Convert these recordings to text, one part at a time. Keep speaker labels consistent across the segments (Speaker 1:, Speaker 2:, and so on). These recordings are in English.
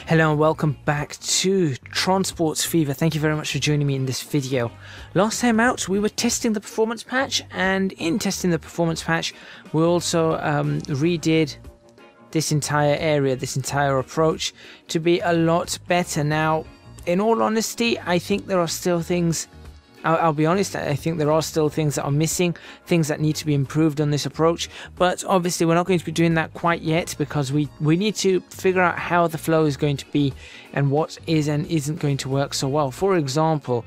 Speaker 1: Hello and welcome back to Transports Fever. Thank you very much for joining me in this video. Last time out we were testing the performance patch, and in testing the performance patch we also redid this entire area, this entire approach to be a lot better. Now, in all honesty, I think there are still things, I'll be honest, I think there are still things that are missing, things that need to be improved on this approach, but obviously we're not going to be doing that quite yet because we need to figure out how the flow is going to be and what is and isn't going to work so well. For example,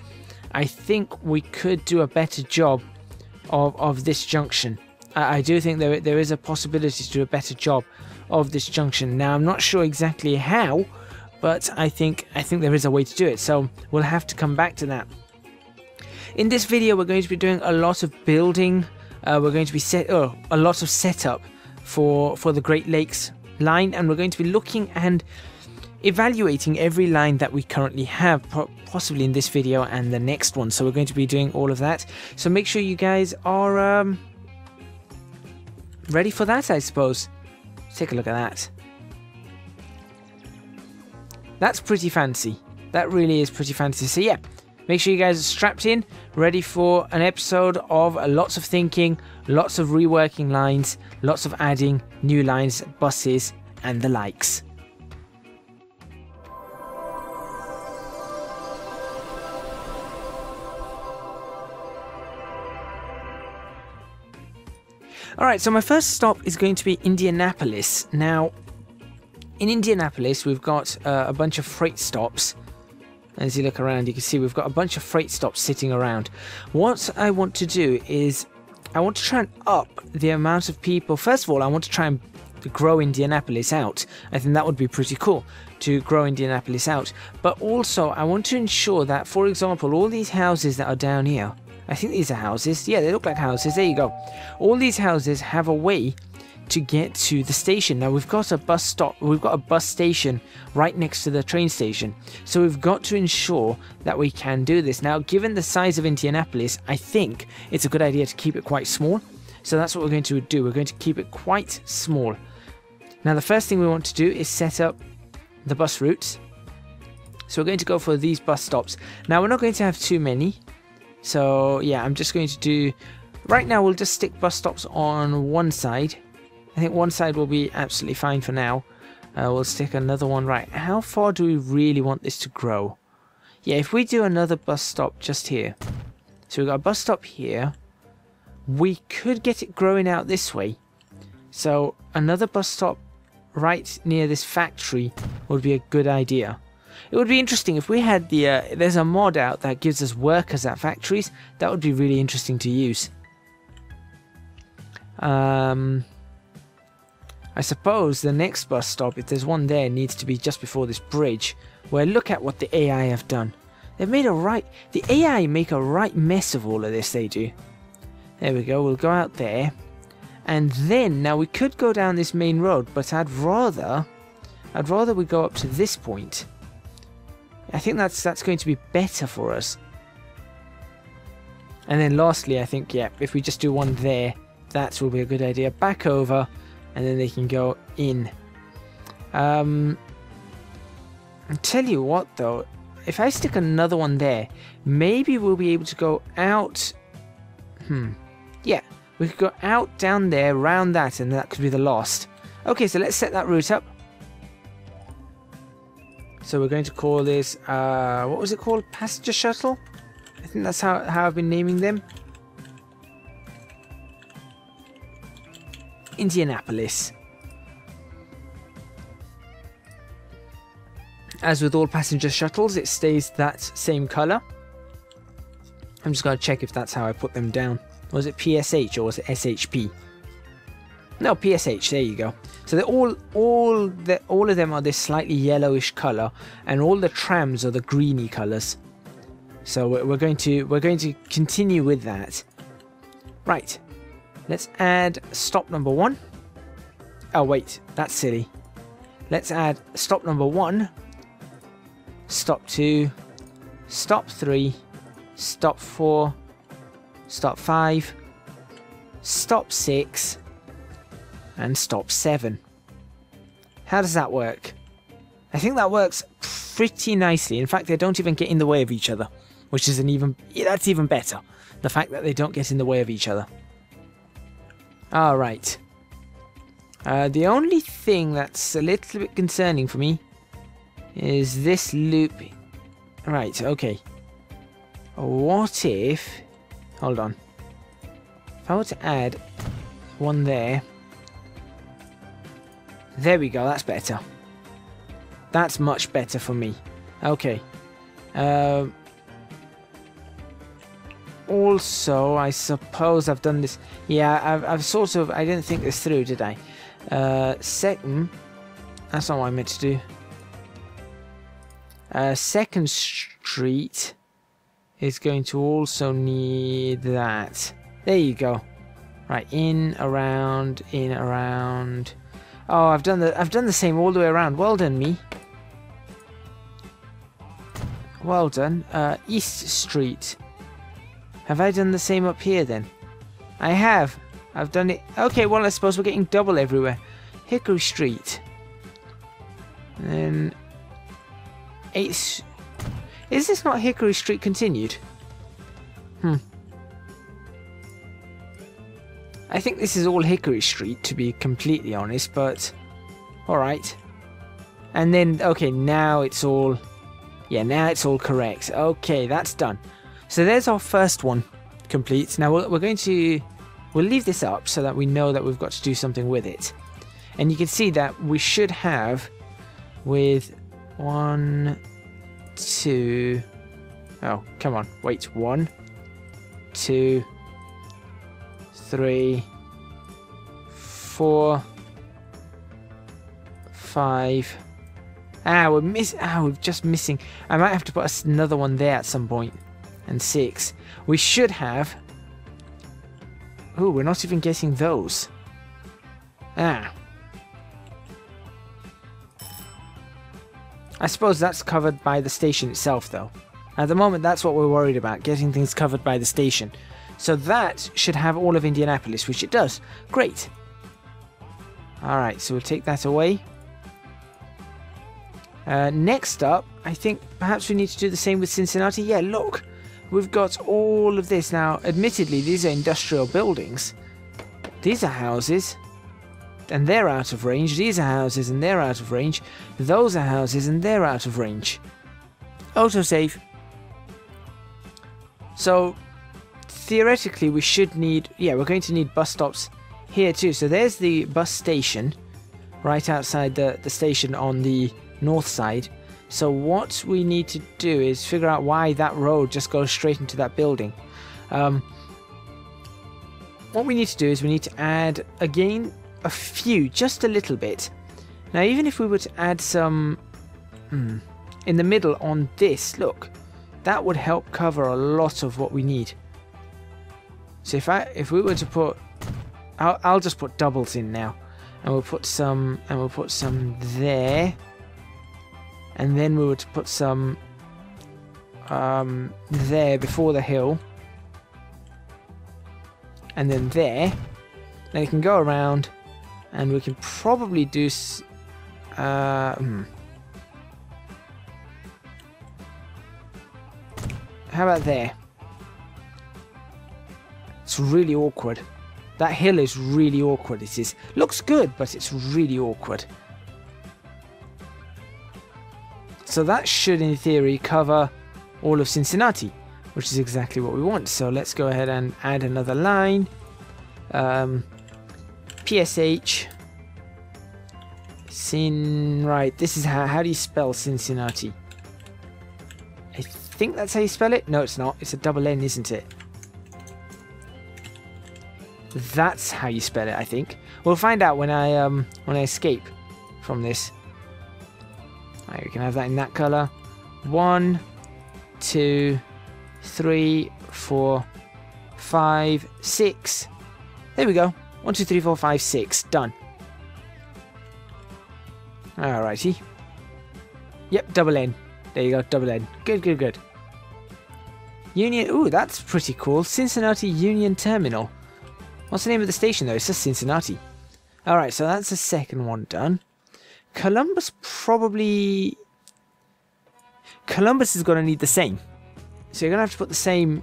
Speaker 1: I think we could do a better job of this junction. I do think there is a possibility to do a better job of this junction. Now, I'm not sure exactly how, but I think there is a way to do it, so we'll have to come back to that. In this video, we're going to be doing a lot of building. We're going to be a lot of setup for the Great Lakes line, and we're going to be looking and evaluating every line that we currently have, possibly in this video and the next one. So we're going to be doing all of that. So make sure you guys are ready for that, I suppose. Let's take a look at that. That's pretty fancy. That really is pretty fancy. So yeah. Make sure you guys are strapped in, ready for an episode of lots of thinking, lots of reworking lines, lots of adding new lines, buses, and the likes. Alright, so my first stop is going to be Indianapolis. Now, in Indianapolis, we've got a bunch of freight stops. As you look around, you can see we've got a bunch of freight stops sitting around. What I want to do is I want to try and up the amount of people. First of all, I want to try and grow Indianapolis out. I think that would be pretty cool to grow Indianapolis out. But also, I want to ensure that, for example, all these houses that are down here, I think these are houses. Yeah, they look like houses. There you go. All these houses have a way to get to the station. Now, we've got a bus stop, we've got a bus station right next to the train station, so we've got to ensure that we can do this. Now, given the size of Indianapolis, I think it's a good idea to keep it quite small, so that's what we're going to do. We're going to keep it quite small. Now, the first thing we want to do is set up the bus routes, so we're going to go for these bus stops. Now, we're not going to have too many, so yeah, I'm just going to do, right now we'll just stick bus stops on one side. I think one side will be absolutely fine for now. We'll stick another one. Right, how far do we really want this to grow? Yeah, if we do another bus stop just here. So we've got a bus stop here. We could get it growing out this way. So another bus stop right near this factory would be a good idea. It would be interesting if we had the... there's a mod out that gives us workers at factories. That would be really interesting to use. I suppose the next bus stop, if there's one there, needs to be just before this bridge, where look at what the AI have done. They've made the AI make a right mess of all of this, they do. There we go, we'll go out there. And then, now we could go down this main road, but I'd rather we go up to this point. I think that's going to be better for us. And then lastly, I think, yeah, if we just do one there, that will be a good idea. Back over. And then they can go in. I'll tell you what though, if I stick another one there, maybe we'll be able to go out. Yeah, we could go out down there, round that, and that could be the last. Okay, so let's set that route up. So we're going to call this, what was it called? Passenger shuttle? I think that's how I've been naming them. Indianapolis. As with all passenger shuttles, it stays that same color. I'm just going to check if that's how I put them down. Was it PSH or was it SHP? No, PSH. There you go. So they're all of them are this slightly yellowish color, and all the trams are the greeny colors. So we're going to continue with that. Right. Let's add stop number 1. Oh wait, that's silly. Let's add stop number 1, stop 2, stop 3, stop 4, stop 5, stop 6, and stop 7. How does that work? I think that works pretty nicely. In fact, they don't even get in the way of each other, which is that's even better. The fact that they don't get in the way of each other. All right. The only thing that's a little bit concerning for me is this loop. Right, okay. What if... Hold on. If I were to add one there. There we go, that's better. That's much better for me. Okay. Also, I suppose I've done this... Yeah, I've sort of... I didn't think this through, did I? Second... That's not what I meant to do. Second Street is going to also need that. There you go. Right, in, around, in, around. Oh, I've done the same all the way around. Well done, me. Well done. East Street. Have I done the same up here then? I have. I've done it. Okay, well, I suppose we're getting double everywhere. Hickory Street. And then 8th. Is this not Hickory Street continued? I think this is all Hickory Street, to be completely honest, but alright. And then, okay, now it's all... Yeah, now it's all correct. Okay, that's done. So there's our first one complete. Now we're going to... We'll leave this up so that we know that we've got to do something with it. And you can see that we should have with 1, 2... Oh, come on. Wait. 1, 2, 3, 4, 5. We're just missing. I might have to put another one there at some point. And 6. We should have... Oh, we're not even getting those. I suppose that's covered by the station itself, though. At the moment, that's what we're worried about, getting things covered by the station. So that should have all of Indianapolis, which it does. Great. Alright, so we'll take that away. Next up, I think perhaps we need to do the same with Cincinnati. Yeah, look. We've got all of this. Now, admittedly, these are industrial buildings. These are houses. And they're out of range. These are houses and they're out of range. Those are houses and they're out of range. Autosave. So, theoretically, we should need... Yeah, we're going to need bus stops here too. So there's the bus station right outside the station on the north side. So what we need to do is figure out why that road just goes straight into that building. What we need to do is we need to add, again, a few, just a little bit. Now, even if we were to add some in the middle on this, look, that would help cover a lot of what we need. So if we were to put, I'll just put doubles in now, and we'll put some there. And then we were to put some there before the hill. And then there. Then it can go around. And we can probably do... How about there? It's really awkward. That hill is really awkward. It is. Looks good, but it's really awkward. So that should, in theory, cover all of Cincinnati, which is exactly what we want. So let's go ahead and add another line. PSH. Right, this is how do you spell Cincinnati? I think that's how you spell it. No, it's not. It's a double N, isn't it? That's how you spell it, I think. We'll find out when I escape from this. Right, we can have that in that color. 1, 2, 3, 4, 5, 6. There we go. 1, 2, 3, 4, 5, 6. Done. Alrighty. Yep, double N. There you go, double N. Good, good, good. Union. Ooh, that's pretty cool. Cincinnati Union Terminal. What's the name of the station though? It's just Cincinnati. Alright, so that's the second one done. Columbus probably... Columbus is going to need the same. So you're going to have to put the same...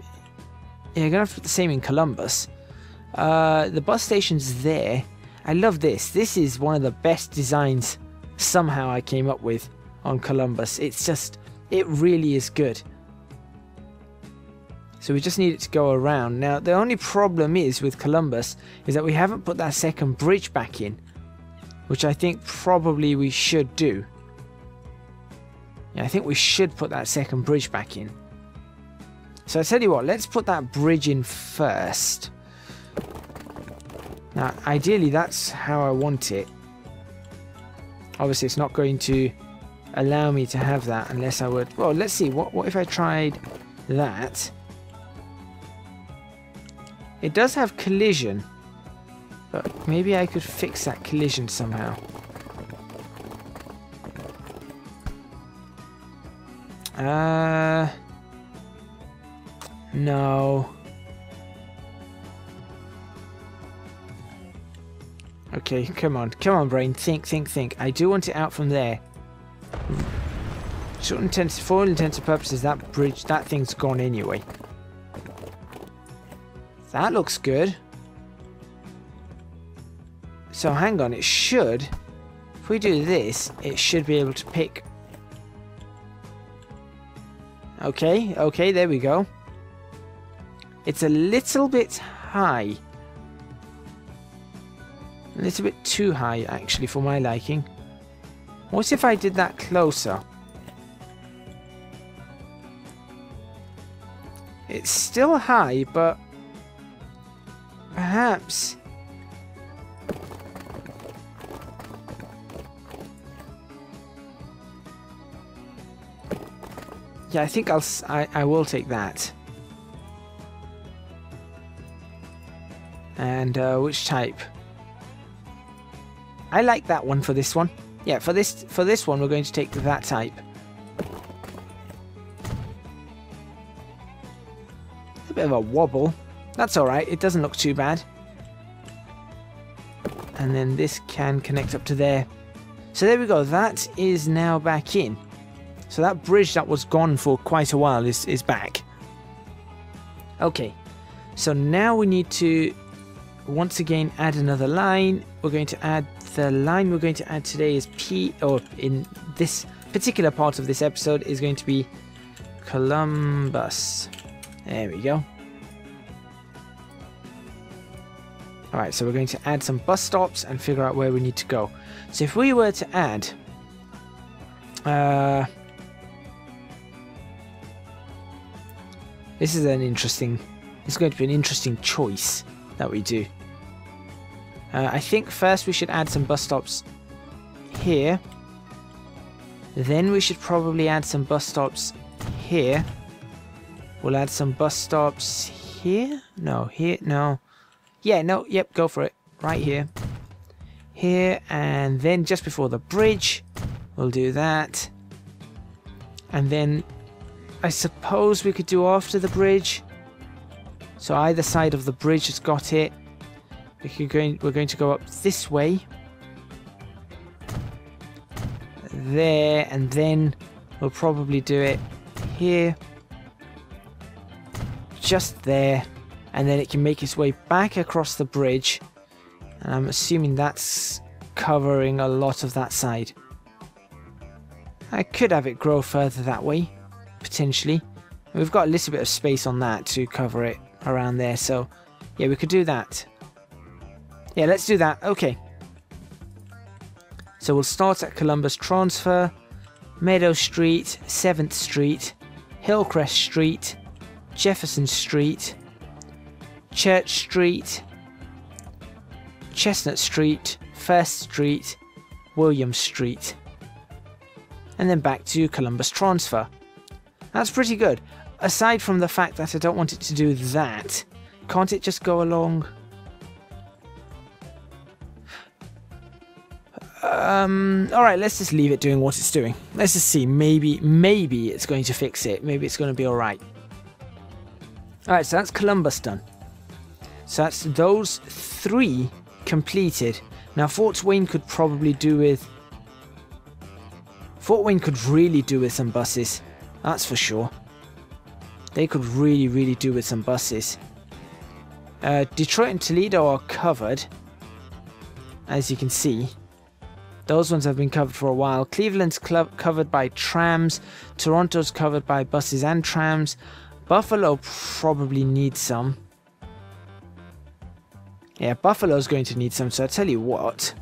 Speaker 1: Yeah, you're going to have to put the same in Columbus. The bus station's there. I love this. This is one of the best designs somehow I came up with on Columbus. It's just... It really is good. So we just need it to go around. Now, the only problem is with Columbus is that we haven't put that second bridge back in, which I think probably we should do. Yeah, I think we should put that second bridge back in. So I tell you what, let's put that bridge in first. Now, ideally, that's how I want it. Obviously, it's not going to allow me to have that unless I would... Well, let's see. What if I tried that? It does have collision, but maybe I could fix that collision somehow. No. Okay, come on, brain, think. I do want it out from there. For all intents and purposes, that bridge, that thing's gone anyway. That looks good. So hang on, it should, if we do this, it should be able to pick. Okay, there we go. It's a little bit high. A little bit too high, actually, for my liking. What if I did that closer? It's still high, but perhaps... Yeah, I think I will take that. And which type? I like that one for this one. Yeah, for this one we're going to take that type. A bit of a wobble. That's alright, it doesn't look too bad. And then this can connect up to there. So there we go, that is now back in. So that bridge that was gone for quite a while is back. Okay, so now we need to once again add another line. We're going to add, the line we're going to add today is in this particular part of this episode is going to be Columbus. There we go. Alright, so we're going to add some bus stops and figure out where we need to go. So if we were to add... this is an interesting... It's going to be an interesting choice that we do. I think first we should add some bus stops here. Then we should probably add some bus stops here. We'll add some bus stops here. No, here, no. Yeah, no, yep, go for it. Right here. Here, and then just before the bridge, we'll do that. And then I suppose we could do after the bridge. So either side of the bridge has got it. We're going to go up this way. There, and then we'll probably do it here. Just there. And then it can make its way back across the bridge. And I'm assuming that's covering a lot of that side. I could have it grow further that way, potentially. We've got a little bit of space on that to cover it around there, so yeah, we could do that. Yeah, let's do that. Okay. So we'll start at Columbus Transfer, Meadow Street, 7th Street, Hillcrest Street, Jefferson Street, Church Street, Chestnut Street, 1st Street, William Street, and then back to Columbus Transfer. That's pretty good. Aside from the fact that I don't want it to do that, can't it just go along? Alright, let's just leave it doing what it's doing. Let's just see, maybe it's going to fix it. Maybe it's going to be alright. Alright, so that's Columbus done. So that's those 3 completed. Now Fort Wayne could probably do with Fort Wayne could really do with some buses. That's for sure. They could really do with some buses. Detroit and Toledo are covered, as you can see. Those ones have been covered for a while. Cleveland's covered by trams. Toronto's covered by buses and trams. Buffalo probably needs some. Yeah, Buffalo's going to need some, so I'll tell you what.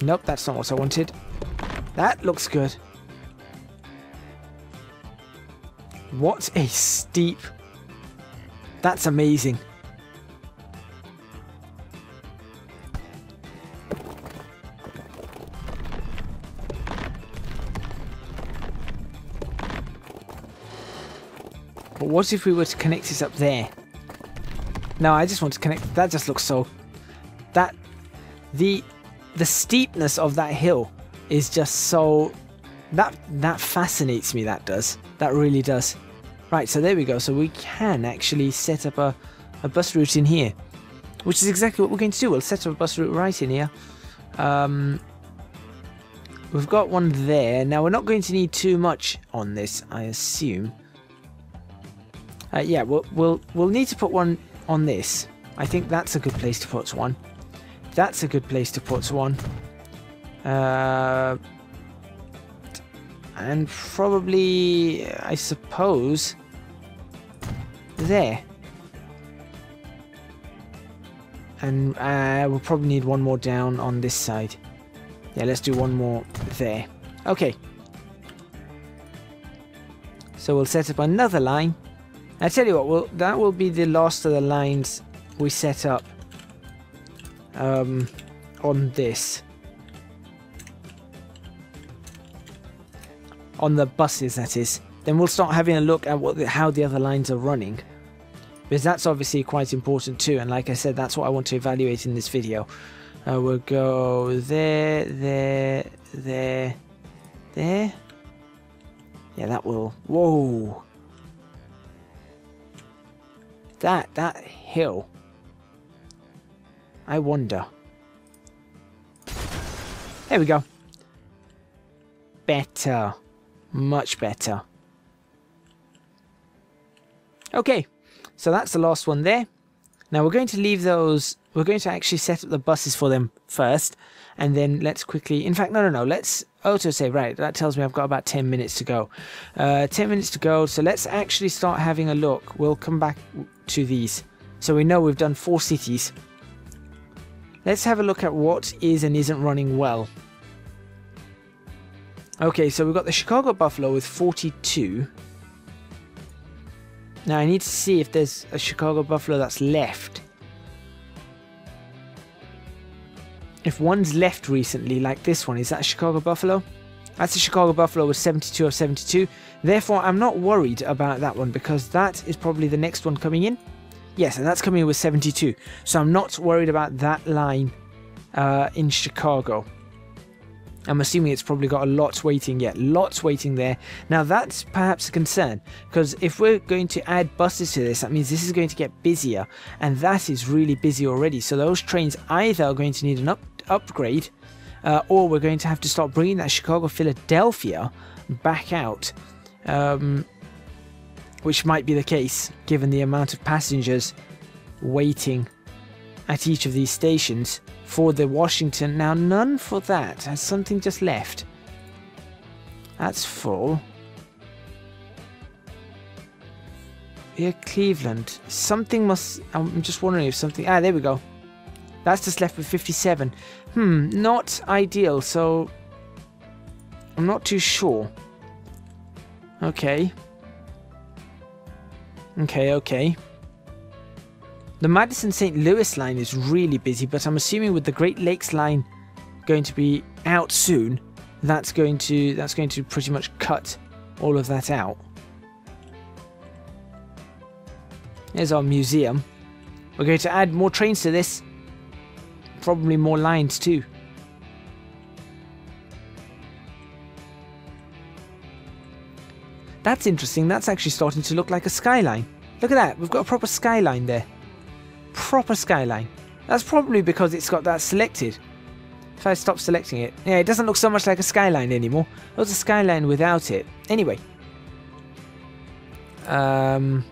Speaker 1: Nope, that's not what I wanted. That looks good. What a steep... That's amazing. But what if we were to connect this up there? No, I just want to connect... That just looks so... That... The steepness of that hill is just so... That fascinates me, that does. That really does. Right, so there we go. So we can actually set up a bus route in here. Which is exactly what we're going to do. We'll set up a bus route right in here. We've got one there. Now, we're not going to need too much on this, I assume. Yeah, we'll need to put one on this. I think that's a good place to put one. That's a good place to put one. And probably, I suppose, there. And we'll probably need one more down on this side. Yeah, let's do one more there. Okay. So we'll set up another line. I tell you what, that will be the last of the lines we set up on this. On the buses, that is. Then we'll start having a look at how the other lines are running. Because that's obviously quite important too. And like I said, that's what I want to evaluate in this video. We'll go there, there, there, there. Yeah, that will... Whoa! That hill. I wonder. There we go. Better. Much better. Okay, so that's the last one there. Now we're going to leave those... We're going to actually set up the buses for them first. And then let's quickly... In fact, no. Let's auto-save. Right, that tells me I've got about 10 minutes to go. 10 minutes to go. So let's actually start having a look. We'll come back to these. So we know we've done 4 cities. Let's have a look at what is and isn't running well. Okay, so we've got the Chicago Buffalo with 42. Now I need to see if there's a Chicago Buffalo that's left. If one's left recently, like this one, is that a Chicago Buffalo? That's a Chicago Buffalo with 72 of 72. Therefore, I'm not worried about that one because that is probably the next one coming in. Yes, and that's coming in with 72. So I'm not worried about that line in Chicago. I'm assuming it's probably got a lot waiting yet. Lots waiting there. Now that's perhaps a concern because if we're going to add buses to this, that means this is going to get busier. And that is really busy already. So those trains either are going to need an upgrade or we're going to have to start bringing that Chicago-Philadelphia back out. Which might be the case given the amount of passengers waiting at each of these stations. For the Washington, now none for that. Has something just left? That's full. Yeah, Cleveland. Something must... I'm just wondering if something... Ah, there we go. That's just left with 57. Not ideal, so... I'm not too sure. Okay. Okay. The Madison-St. Louis line is really busy, but I'm assuming with the Great Lakes line going to be out soon, that's going to pretty much cut all of that out. There's our museum. We're going to add more trains to this. Probably more lines too. That's interesting. That's actually starting to look like a skyline. Look at that. We've got a proper skyline there. Proper skyline. That's probably because it's got that selected. If I stop selecting it. Yeah, it doesn't look so much like a skyline anymore. It was a skyline without it. Anyway. 20th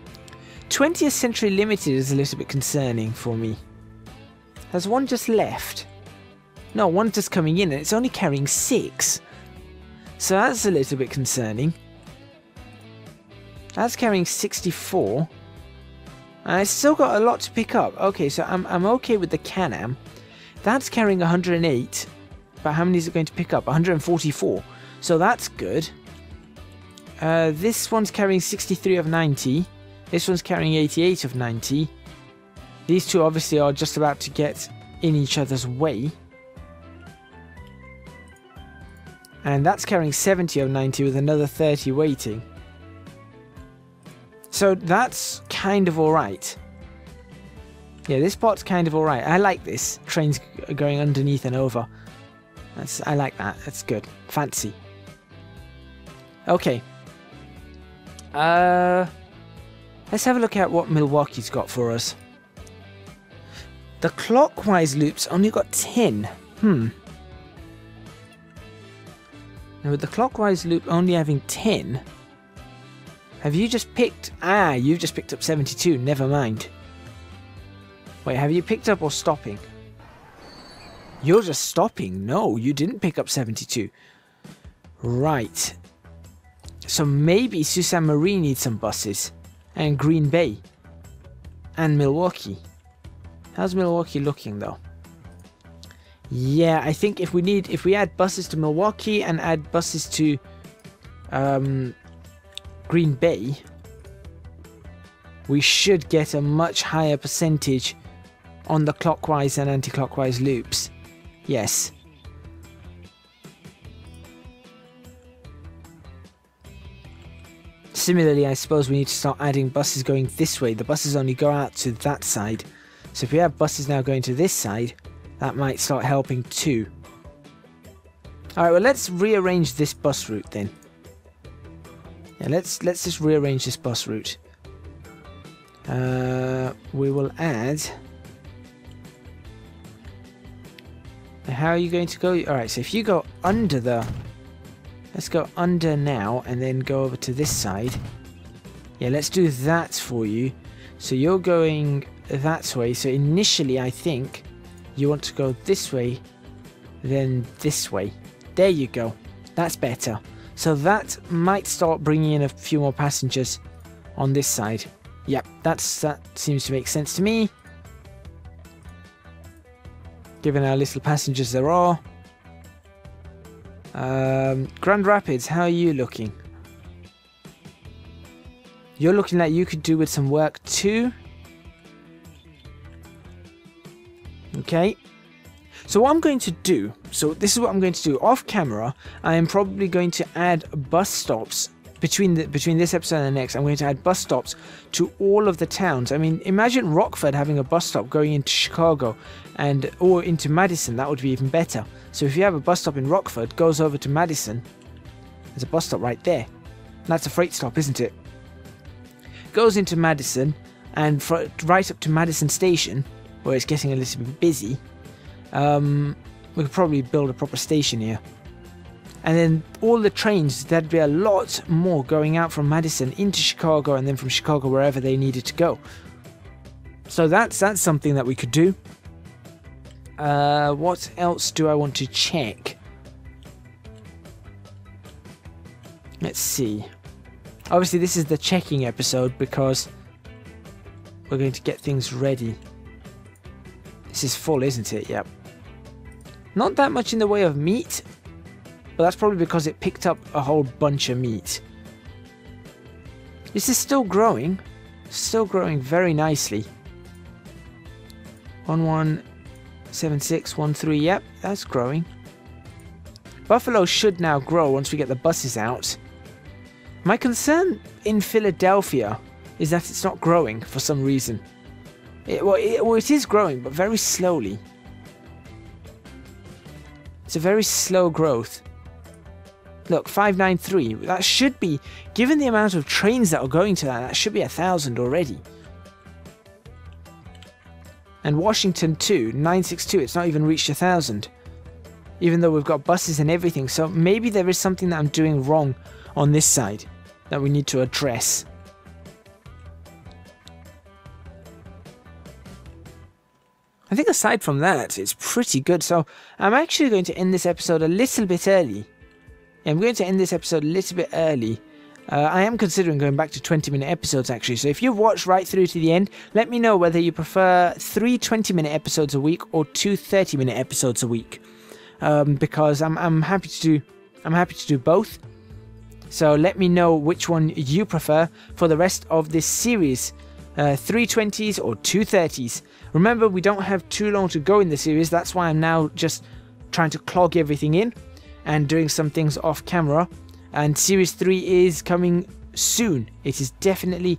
Speaker 1: Century Limited is a little bit concerning for me. There's one just left. No, one's just coming in and it's only carrying 6. So that's a little bit concerning. That's carrying 64. And it's still got a lot to pick up. Okay, so I'm okay with the Can-Am. That's carrying 108. But how many is it going to pick up? 144. So that's good. This one's carrying 63 of 90. This one's carrying 88 of 90. These two obviously are just about to get in each other's way. And that's carrying 70 of 90 with another 30 waiting. So that's kind of alright. Yeah, this part's kind of alright. I like this. Trains going underneath and over. I like that. That's good. Fancy. Okay. Let's have a look at what Milwaukee's got for us. The clockwise loops only got 10. Now with the clockwise loop only having 10, have you just picked... Ah, you've just picked up 72, never mind. Wait, have you picked up or stopping? You're just stopping. No, you didn't pick up 72. Right. So maybe Sault Ste. Marie needs some buses. And Green Bay. And Milwaukee. How's Milwaukee looking though? Yeah, I think if we add buses to Milwaukee and add buses to Green Bay, we should get a much higher percentage on the clockwise and anti-clockwise loops. Yes. Similarly, I suppose we need to start adding buses going this way. The buses only go out to that side. So if we have buses now going to this side, that might start helping too. Alright, well let's rearrange this bus route then. Yeah, let's just rearrange this bus route. We will add... How are you going to go? Alright, so if you go under the... Let's go under now and then go over to this side. Yeah, let's do that for you. So you're going that way. So initially I think you want to go this way, then this way. There you go. That's better. So that might start bringing in a few more passengers on this side. Yep, that seems to make sense to me. Given how little passengers there are. Grand Rapids, how are you looking? You're looking like you could do with some work too. Okay. So what I'm going to do, so this is what I'm going to do. Off camera, I am probably going to add bus stops between this episode and the next. I'm going to add bus stops to all of the towns. I mean, imagine Rockford having a bus stop going into Chicago or into Madison. That would be even better. So if you have a bus stop in Rockford, goes over to Madison, there's a bus stop right there. That's a freight stop, isn't it? Goes into Madison and right up to Madison Station, where it's getting a little bit busy. We could probably build a proper station here. And then all the trains, there'd be a lot more going out from Madison into Chicago and then from Chicago wherever they needed to go. So that's something that we could do. What else do I want to check? Let's see. Obviously this is the checking episode because we're going to get things ready. This is full, isn't it? Yep. Not that much in the way of meat, but that's probably because it picked up a whole bunch of meat. This is still growing very nicely. 117613, yep, that's growing. Buffalo should now grow once we get the buses out. My concern in Philadelphia is that it's not growing for some reason. It is growing, but very slowly. It's a very slow growth. Look, 593. That should be, given the amount of trains that are going to that should be 1,000 already. And Washington too, 962. It's not even reached 1,000. even though we've got buses and everything. So maybe there is something that I'm doing wrong on this side that we need to address. I think aside from that, it's pretty good. So I'm actually going to end this episode a little bit early. Yeah, I'm going to end this episode a little bit early. I am considering going back to 20-minute episodes actually. So if you've watched right through to the end, let me know whether you prefer 3 20-minute episodes a week or 2 30-minute episodes a week. Because I'm happy to do both. So let me know which one you prefer for the rest of this series. 3 20s or 2 30s. Remember, we don't have too long to go in the series. That's why I'm now just trying to clog everything in and doing some things off camera. And series 3 is coming soon. It is definitely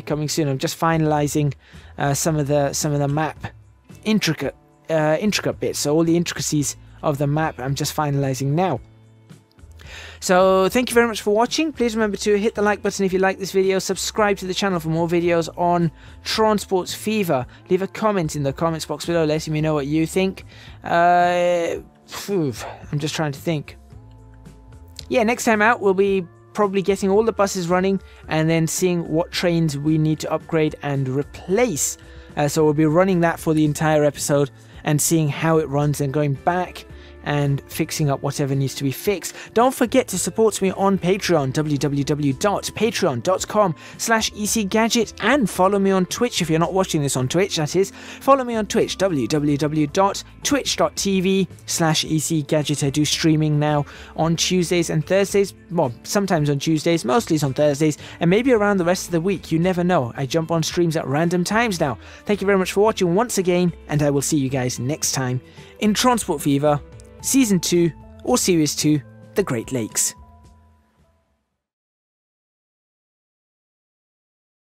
Speaker 1: coming soon. I'm just finalizing some of the map intricate bits. So all the intricacies of the map I'm just finalizing now. So thank you very much for watching. Please remember to hit the like button if you like this video. Subscribe to the channel for more videos on Transport Fever. Leave a comment in the comments box below letting me know what you think. I'm just trying to think. Yeah, next time out we'll be probably getting all the buses running and then seeing what trains we need to upgrade and replace. So we'll be running that for the entire episode and seeing how it runs and going back and fixing up whatever needs to be fixed. Don't forget to support me on Patreon, www.patreon.com/ECGadget, and follow me on Twitch if you're not watching this on Twitch, that is. Follow me on Twitch, www.twitch.tv/ECGadget. I do streaming now on Tuesdays and Thursdays, well, sometimes on Tuesdays, mostly on Thursdays, and maybe around the rest of the week, you never know. I jump on streams at random times now. Thank you very much for watching once again, and I will see you guys next time in Transport Fever Season 2 or Series 2, The Great Lakes.